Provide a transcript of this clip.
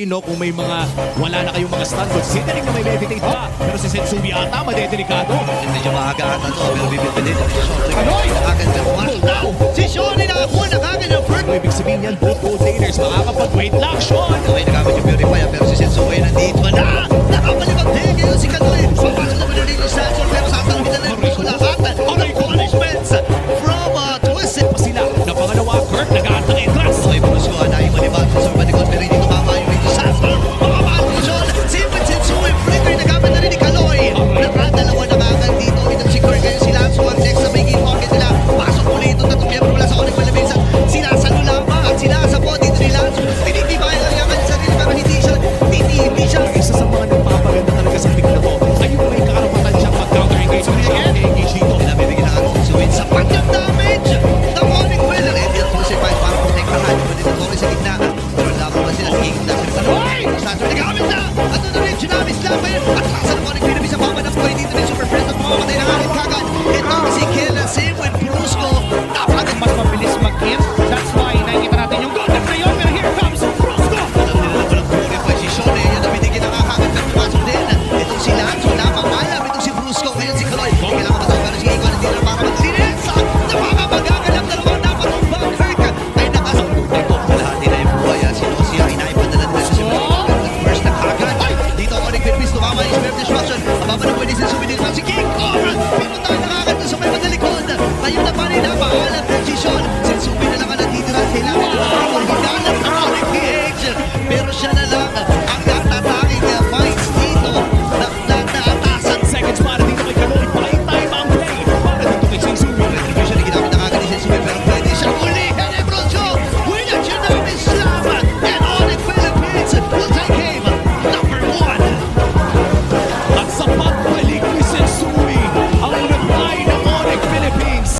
Kung may mga wala na kayong mga stand, considering na may meditate pa. Pero si Sensumi ata, madedelikado. Medyo maaga ata to, pero bibilin din si Shonri. Agad na pumasok. Si Shonri nakakuha na kagad yung first. Ibig sabihin yan, both rotators makakapag-wait lang, Sean. Okay, nagamit yung Purify, pero si Sensui nandito na. Nakapalibag din ngayon si Kanoy. Papasok naman na rin yung Sancho, pero sasalbitan na rin yung lahatan. Ang punishments from Twisted. Pa sila, na pangalawa, Kurt, nag-aatang entras. Okay, Brusco, anahin malibat sa panikot, pero hindi tumama yung rin yung Sancho. Mababaan ko Sean. Simple Sensui, flicker, nagamit na rin ni Kanoy. Nakadalawa na kagad dito. Itong si Kurt, ngayon si Lanzo, ang next na may game pocket nila. Pasok ulit itong tatlong miyembro mula sa Onyx Malabinsan. Sinasalo lamang at sinasabot dito ni Lanzo. Tinitibay lang yung kanyang sarili, pero hindi siya. Isa sa mga nagpapaganda talaga sa pick na to, ayun may karapatan siyang mag-counter-engage. So, engage dito. Pinabibigyan na ang Sensui sa panyang damage. The Onyx Winner. Eh, dito si Fight para protektahan. Pwede na Torres sa gitna. Pero laban ba sila? Higit na sila. Sancho nagamit na. At doon na rin, Tsunamis laban. At sa ng Onyx Winner, isang mama ng boy dito rin. Super Friends at mamamatay na agad kagad. Ito si Killa, same with Brusco. Napakagad Mas mabilis mag-in. That's why nakikita natin yung golden rayon. Pero here comes Brusco. walang purify si Shone. Yan ang binigyan ng kakagad na pumasok din. Itong si Lanzo, napamalam. Itong si Brusco. Ngayon si Kaloy. Kailangan matawag pero si Igo nandito na para maglinis. Napakamagangalap na naman dapat ang Bunkirk ay nakasabot. Lahat nila yung buhay. Si Lucia ay naipadala na sa simula. First na kagad. Dito ako rin Pinpis. Tumama yung Spare Destruction. Ababa na pwede si Sumidin naman si King. Pero tayo nakagad na sa may madalikod. Ngayon na pa rin napaalam ng si Sean. Si Sumi na lang ang natitira. Kailangan. Higanap ang Onyx PH. Pero siya na lang